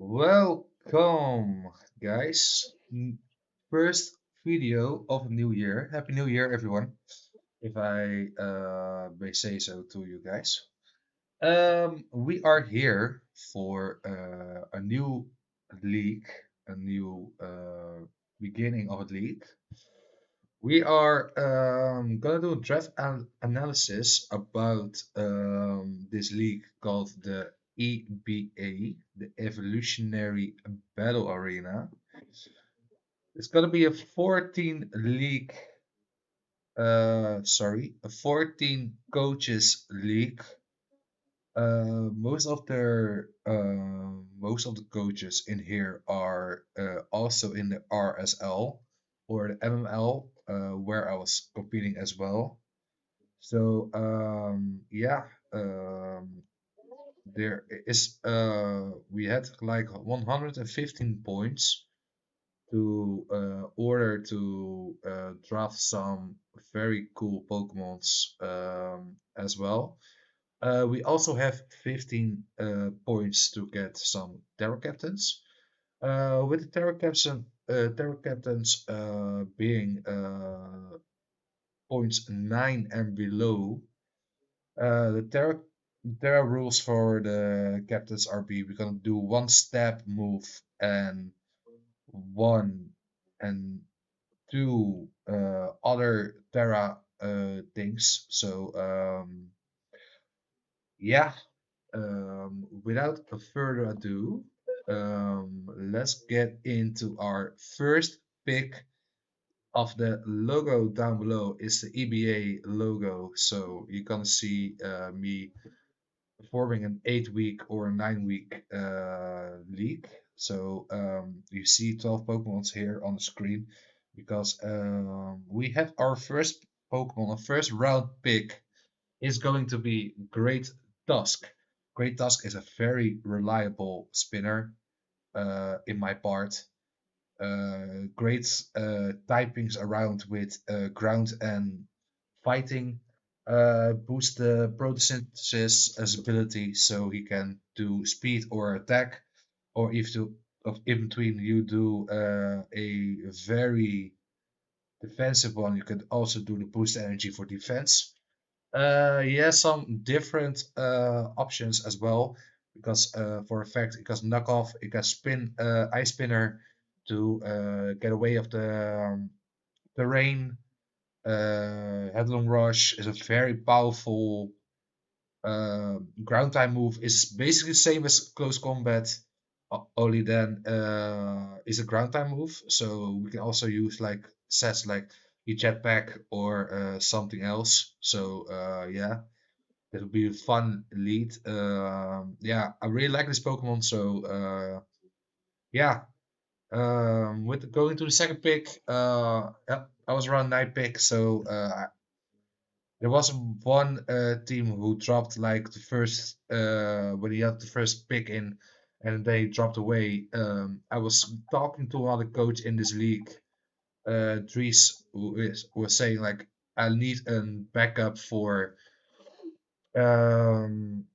Welcome, guys. First video of New Year. Happy New Year, everyone. If I may say so to you guys. We are here for a new league, a new beginning of a league. We are gonna do a draft analysis about this league called the EBA, the Evolutionary Battle Arena. It's gonna be a 14 league, a 14 coaches league. Most of the coaches in here are also in the RSL or the MML, where I was competing as well. So yeah, there is we had like 115 points to order to draft some very cool Pokemons as well. We also have 15 points to get some Terra Captains. With the Terra Captains being points 9 and below, the Terra rules for the Captains are we're gonna do one stab move and one and two other Terra things. So yeah, without a further ado, let's get into our first pick of the logo down below is the EBA logo. So you're gonna see me performing an 8 week or 9 week league. So you see 12 Pokemons here on the screen because we have our first Pokemon, our first round pick is going to be Great Tusk. Great Tusk is a very reliable spinner in my part. Great typings around with ground and fighting. Boost the photosynthesis as ability so he can do speed or attack, or if to of in between you do a very defensive one, you can also do the boost energy for defense. Yeah, some different options as well because for a fact it can knock off, it can spin ice spinner to get away of the rain. Headlong rush is a very powerful ground time move. Is basically the same as close combat, only then is a ground time move. So we can also use like sets like your jetpack or something else. So yeah, it will be a fun lead. Yeah, I really like this Pokemon. So yeah, with going to the second pick, yeah, I was around 9 pick. So there was one team who dropped like the first when he had the first pick in, and they dropped away. I was talking to another coach in this league, Dries, was saying like I need a backup for um,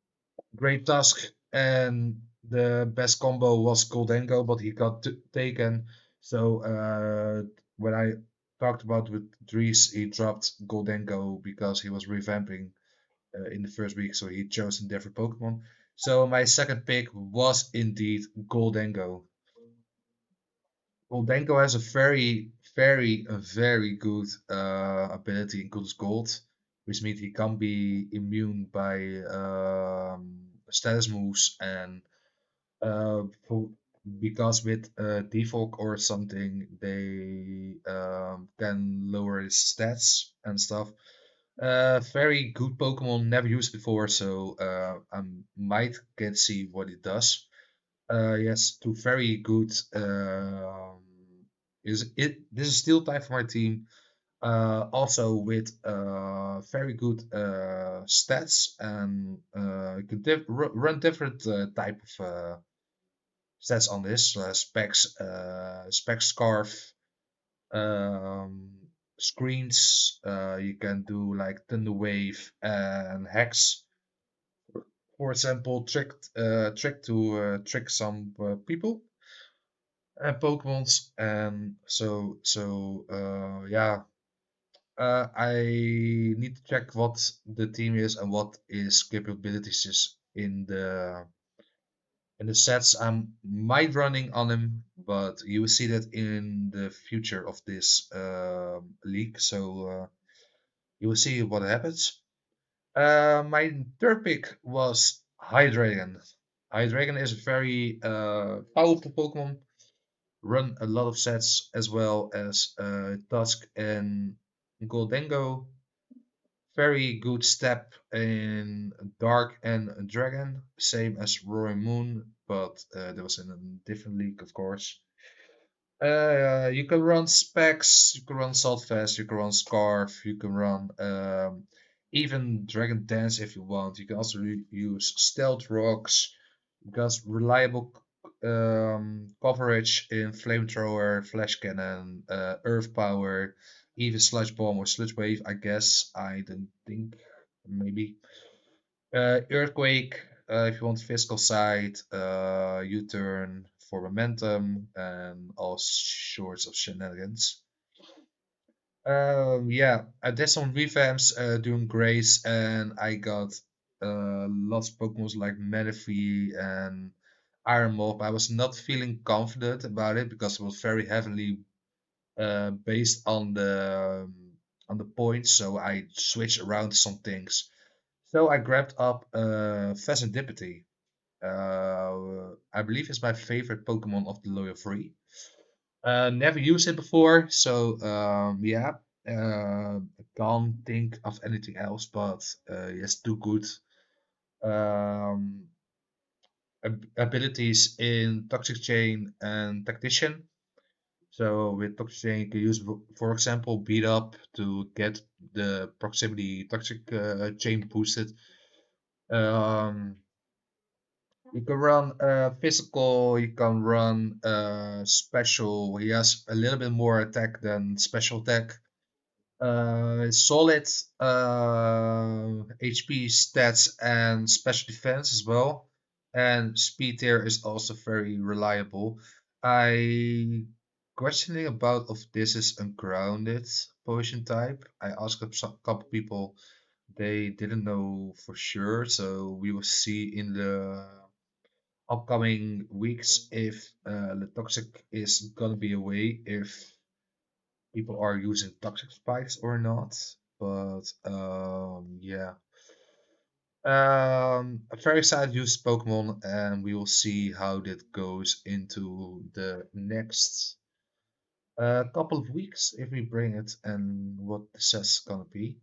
Great Tusk, and the best combo was Gholdengo, but he got taken. So when I talked about with Dries, he dropped Gholdengo because he was revamping in the first week, so he chose a different Pokemon. So my second pick was indeed Gholdengo. Gholdengo has a very good ability in Gold Gold, which means he can be immune by status moves and for, because with defog or something they can lower his stats and stuff. Very good Pokemon, never used before, so I might get see what it does. Yes, two very good. Is it? This is steel type for my team. Also with very good stats, and you can run different type of stats on this. Specs scarf, um, screens. You can do like Thunder Wave and Hex. For example, trick some people and Pokemons, and yeah. I need to check what the team is and what his capabilities is in the sets I'm might running on him, but you will see that in the future of this league. So you will see what happens. My third pick was Hydreigon. Hydreigon is a very powerful Pokemon. Run a lot of sets as well as Tusk and Gholdengo. Very good step in Dark and Dragon, same as Roaring Moon, but that was in a different league, of course. You can run Specs, you can run Saltfast, you can run Scarf, you can run even Dragon Dance if you want. You can also use Stealth Rocks, because reliable coverage in Flamethrower, Flash Cannon, Earth Power, even Sludge Bomb or Sludge Wave, I guess. I don't think, maybe. Earthquake, if you want physical side, U-turn for momentum, and all sorts of shenanigans. Yeah, I did some revamps during Grace, and I got lots of Pokemon like Manaphy and Iron Mob. I was not feeling confident about it because it was very heavily based on the points, so I switched around some things. So I grabbed up Pheasantipity. I believe it's my favorite Pokemon of the Loyal Three. Never used it before, so yeah, I can't think of anything else, but it's too good um, abilities in Toxic Chain and Tactician. So with Toxic Chain, you can use, for example, Beat Up to get the proximity Toxic Chain boosted. Um, you can run physical, you can run special. He has a little bit more attack than special attack. Solid HP stats and special defense as well. And speed tier is also very reliable. I questioning about if this is ungrounded potion type. I asked a couple people, they didn't know for sure, so we will see in the upcoming weeks if the toxic is gonna be away, if people are using toxic spikes or not. But yeah. I'm very excited to use Pokemon, and we will see how that goes into the next couple of weeks if we bring it and what the set's gonna be.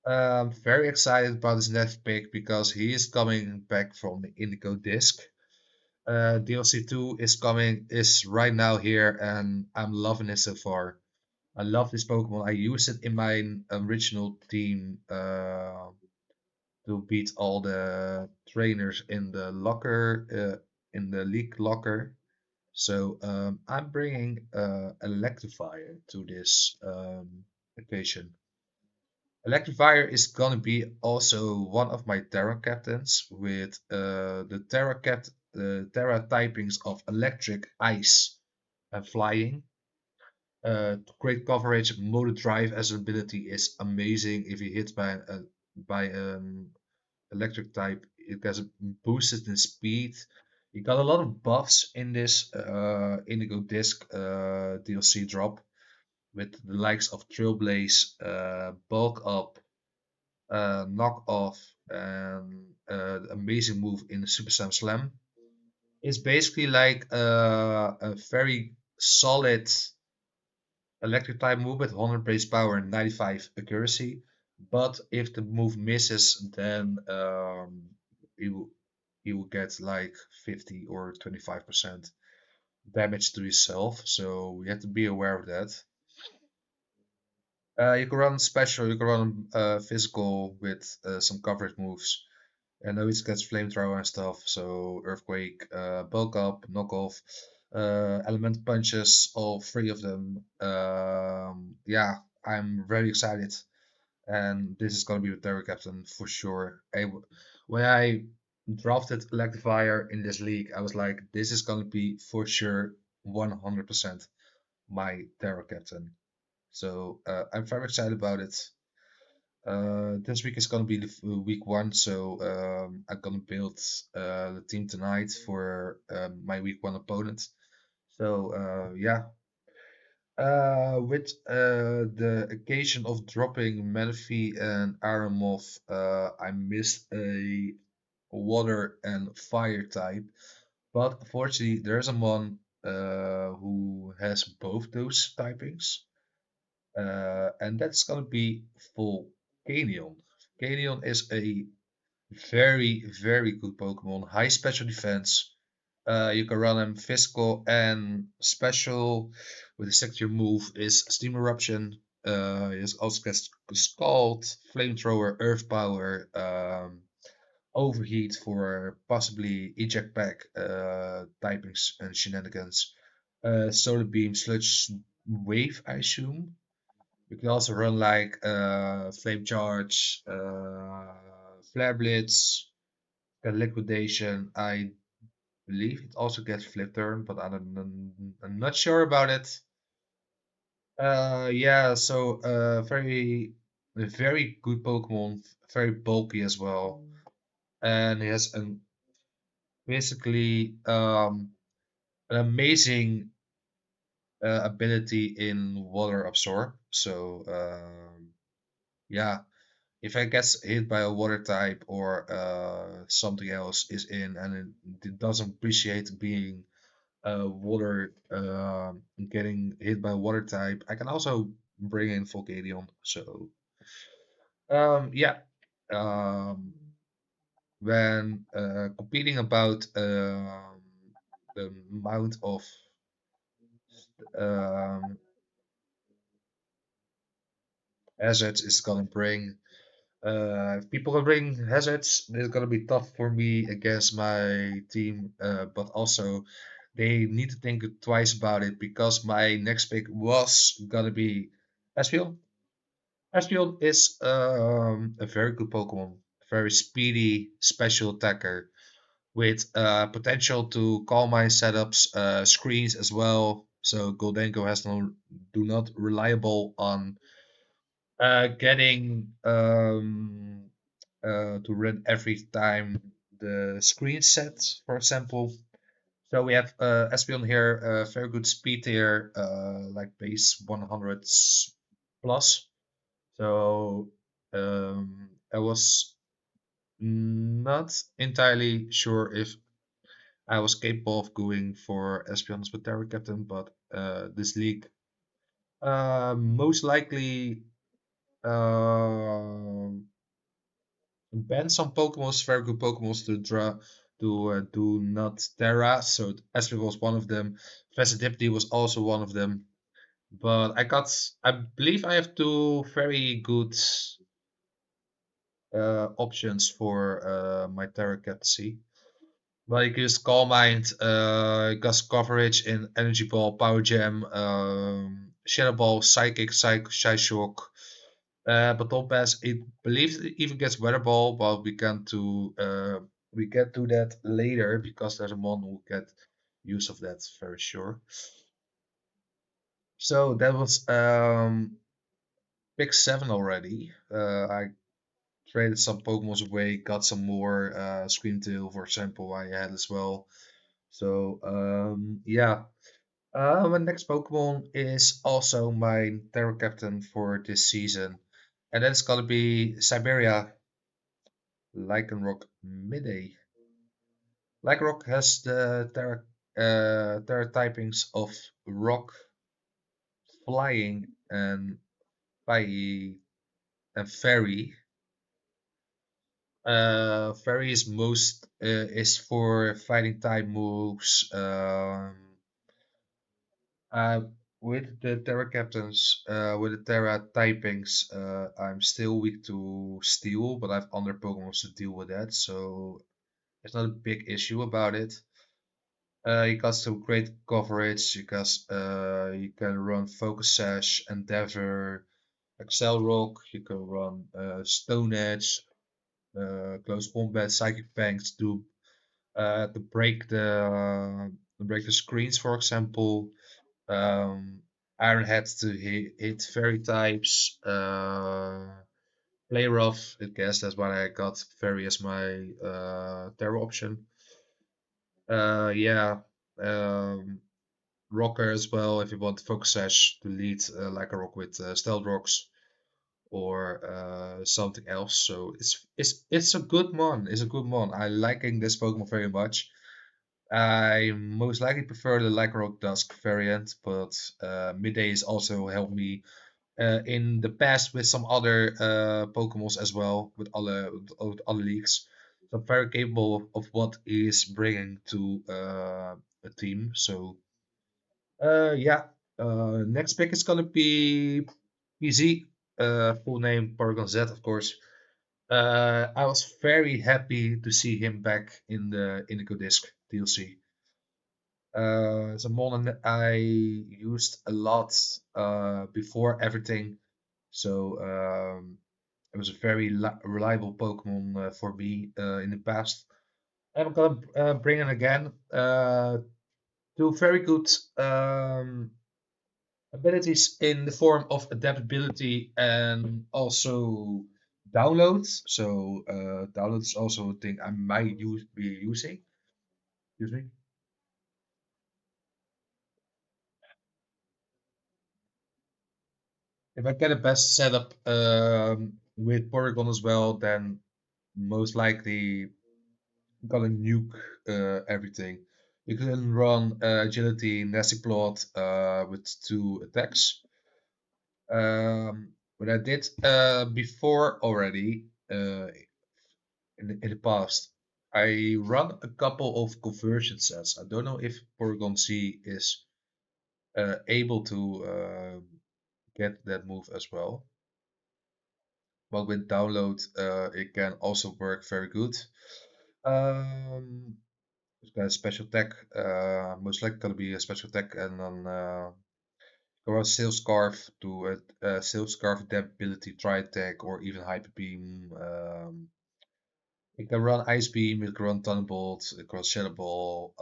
Very excited about this next pick because he is coming back from the Indigo Disc. DLC 2 is coming, is right now here, and I'm loving it so far. I love this Pokemon. I use it in my original team to beat all the trainers in the league locker. So I'm bringing Electivire to this occasion. Electivire is gonna be also one of my Terra captains with the Terra typings of Electric, Ice, and Flying. Great coverage. Motor Drive as an ability is amazing. If you hit by electric type, it gets boosted in speed. You got a lot of buffs in this Indigo Disc DLC drop with the likes of Trailblaze, Bulk Up, Knock Off, and the amazing move in Super Slam. It's basically like a very solid electric type move with 100 base power and 95 accuracy. But if the move misses, then you you will get like 50 or 25% damage to yourself. So you have to be aware of that. You can run special, you can run physical with some coverage moves. I know it gets flamethrower and stuff, so earthquake, bulk up, knock off, element punches, all three of them. Yeah, I'm very excited, and this is gonna be the Terror Captain for sure. When I drafted Electivire in this league, I was like, this is gonna be for sure 100% my Terra captain. So I'm very excited about it. This week is gonna be the week one, so I'm gonna build the team tonight for my week one opponent. So yeah, with the occasion of dropping Menifee and Aramoth, I missed a water and fire type, but unfortunately there is someone who has both those typings, and that's gonna be Volcanion. Volcanion is a very good Pokemon, high special defense. You can run him physical and special. With the signature move is Steam Eruption. He also gets Scald, Flamethrower, Earth Power, Overheat for possibly eject pack typings and shenanigans. Solar Beam, Sludge Wave, I assume. You can also run like Flame Charge, Flare Blitz, Liquidation. I believe it also gets Flip Turn, but I'm not sure about it. Yeah, so very good Pokemon, very bulky as well, and he has an basically an amazing ability in Water Absorb. So yeah, if I gets hit by a water type or something else is in and it doesn't appreciate being water getting hit by a water type, I can also bring in Volcanion. So yeah, um, when competing about the amount of um, assets is gonna bring. If people can bring hazards, it's gonna be tough for me against my team. But also, they need to think twice about it because my next pick was gonna be Espeon. Espeon is a very good Pokemon, very speedy special attacker with potential to calm my setups, screens as well. So Goldenko has no do not reliable on getting to run every time the screen set, for example. So we have Espeon here, very good speed here, like base 100 plus. So I was not entirely sure if I was capable of going for Espeon as Terra Captain, but this league most likely um ban some Pokemon, very good Pokemon to draw to do not Terra. So Espeon was one of them. Vecidipity was also one of them. But I believe I have two very good options for my Terra captaincy. Well, you can use Calm Mind, Gust Coverage in Energy Ball, Power Gem, Shadow Ball, Psychic, Psyshock. Baton Pass, it believes it even gets Weather Ball, but we get to that later because there's a mon who get use of that very sure. So that was pick 7 already. I traded some Pokemons away, got some more Screamtail, for example, I had as well. So yeah. My next Pokemon is also my Terra Captain for this season. And that's gonna be Siberia Lycanroc Midday. Lycanroc has the Terra typings of Rock, Flying, and Fire and Fairy. Fairy is most is for fighting type moves. Uh, with the Terra Captains, with the Terra typings, I'm still weak to Steel, but I have other Pokemon to deal with that, so it's not a big issue about it. You got some great coverage because you can run Focus Sash, Endeavor, Excel Rock. You can run Stone Edge, close combat, psychic bangs to break the screens, for example. Um, Iron Heads to hit fairy types. Play rough, I guess that's why I got fairy as my terror option. Yeah. Um, Rocker as well if you want Focus Sash to lead like a rock with Stealth Rocks or something else. So it's a good mon. It's a good mon. I liking this Pokemon very much. I most likely prefer the Lycanroc Dusk variant, but Midday has also helped me in the past with some other Pokemons as well, with other leagues. So I'm very capable of what is bringing to a team. So yeah, next pick is gonna be PZ, full name Paragon Z, of course. I was very happy to see him back in the Indigo Disc DLC. It's a model that I used a lot before everything, so it was a very reliable Pokemon for me in the past. I'm gonna bring it again. Two very good abilities in the form of adaptability and also downloads. So download is also a thing I might be using. Excuse me. If I get a best setup with Porygon as well, then most likely gonna nuke everything. You can run agility, nasty plot with two attacks. What I did before already in the past, I run a couple of conversion sets. I don't know if Porygon C is able to get that move as well. But with download, it can also work very good. It's got a special tech, most likely gonna be a special tech, and then or a Sail Scarf to a Sail Scarf adaptability, Tri Attack, or even Hyper Beam. It can run Ice Beam, it can run Thunderbolt, it can run Shadow Ball.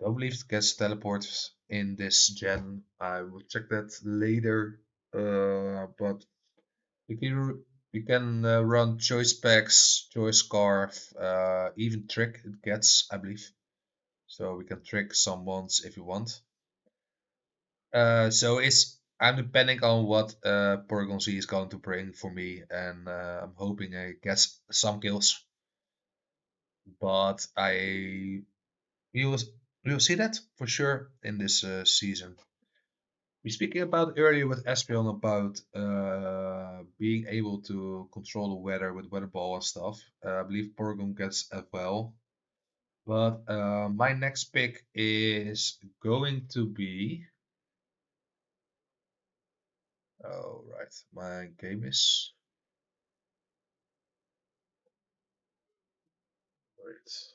Don't believe it gets teleports in this gen. I will check that later. But you can run choice packs, choice scarf, even trick it gets, I believe. So we can trick some ones if you want. So it's I'm depending on what Porygon Z is going to bring for me, and I'm hoping I get some kills. But we will see that for sure in this season. We speaking about earlier with Espeon about being able to control the weather with weather ball and stuff. I believe Porygon gets as well. But my next pick is going to be. Oh right, my game is. Wait.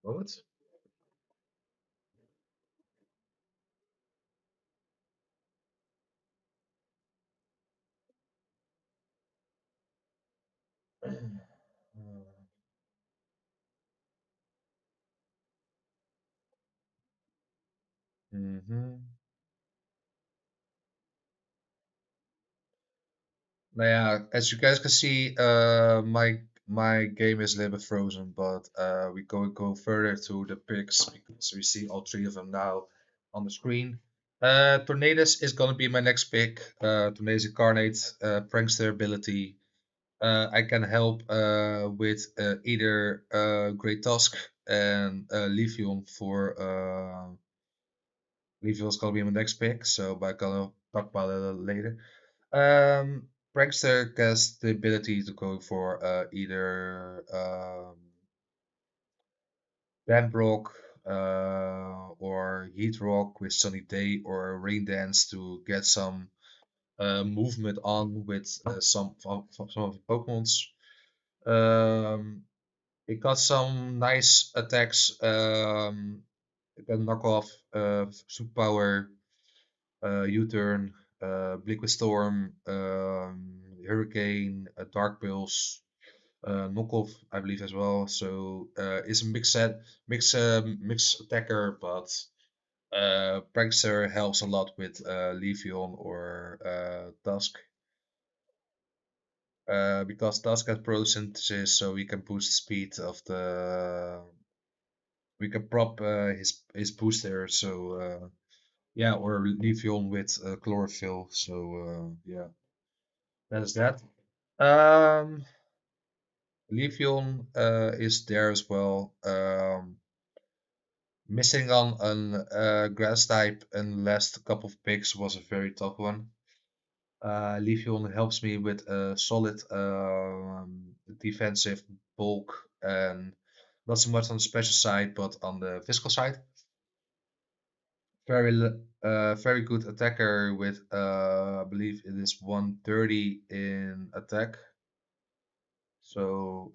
What? Mm-hmm. Now, yeah, as you guys can see, my game is a little bit frozen, but we go further to the picks because we see all three of them now on the screen. Tornadus is gonna be my next pick. Tornadus Incarnate, Prankster ability. I can help with either Great Tusk and Leafeon for Leafeon's gonna be my next pick, so but I'm gonna talk about it a little later. Prankster has the ability to go for either Bambrock or Heat Rock with Sunny Day or Rain Dance to get some movement on with some of the Pokemons. Um, it got some nice attacks. It can knock off Superpower. U-turn, Liquid Storm, Hurricane, Dark Pulse, knockoff, I believe as well. So it's a mix set, mix attacker, but Prankster helps a lot with Leafeon or Tusk. Because Tusk has pro synthesis, so we can boost the speed of the. We can prop his booster, so yeah, or Leafeon with chlorophyll. So yeah, that is that. Um, Leafeon is there as well. Missing on an grass type and last couple of picks was a very tough one. Leafeon helps me with a solid defensive bulk and not so much on the special side, but on the physical side. Very good attacker with I believe it is 130 in attack. So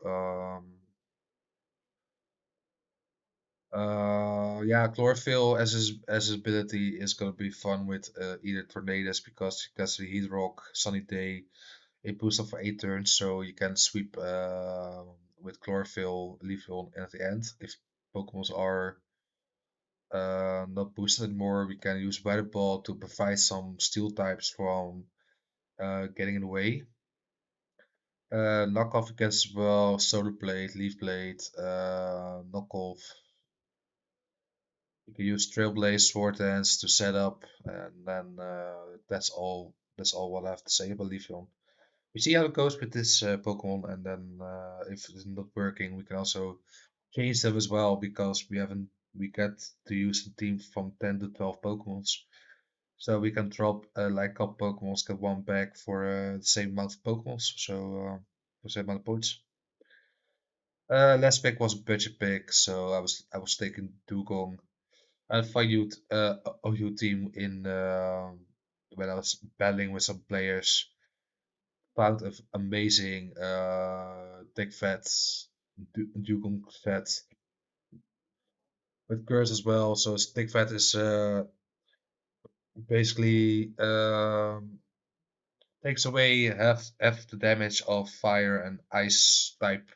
yeah, chlorophyll as his ability is gonna be fun with either tornadoes because he gets the heat rock, sunny day. It boosts up for 8 turns, so you can sweep with chlorophyll, lethal, and at the end, if Pokemons are not boosted anymore, we can use Weather Ball to provide some steel types from getting in the way. Knockoff against as well, Solar Blade, Leaf Blade, knockoff. You can use Trailblaze, Sword Dance to set up, and then that's all. That's all what I have to say about Leafeon. We see how it goes with this Pokemon, and then if it's not working, we can also change them as well because we get to use the team from 10 to 12 Pokemons. So we can drop like a couple Pokemons, get one back for the same amount of Pokemons, so for the same amount of points. Last pick was a budget pick, so I was taking Dugong. I valued OU team in when I was battling with some players. Found of amazing thick fats, Dugong fat with curse as well. So thick fat is basically takes away half the damage of fire and ice type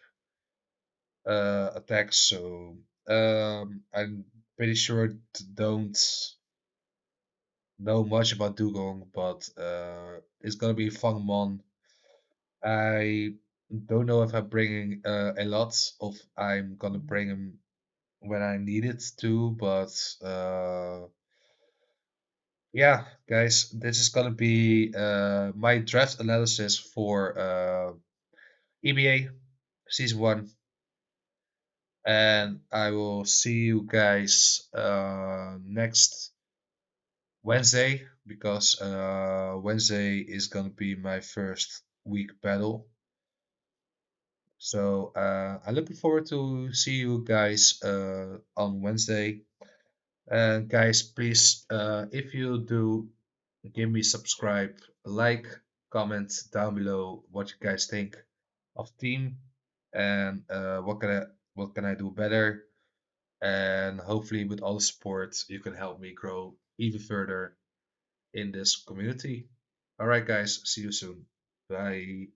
attacks. So I'm pretty sure don't know much about Dugong, but it's gonna be a fun one. I don't know if I'm bringing a lot of. I'm gonna bring him when I need it to, but yeah, guys, this is gonna be my draft analysis for EBA Season 1, and I will see you guys next Wednesday because Wednesday is gonna be my first week battle. So I'm looking forward to see you guys on Wednesday. And guys, please, if you do, give me subscribe, like, comment down below what you guys think of the team and what can I do better. And hopefully, with all the support, you can help me grow even further in this community. All right, guys, see you soon. Bye.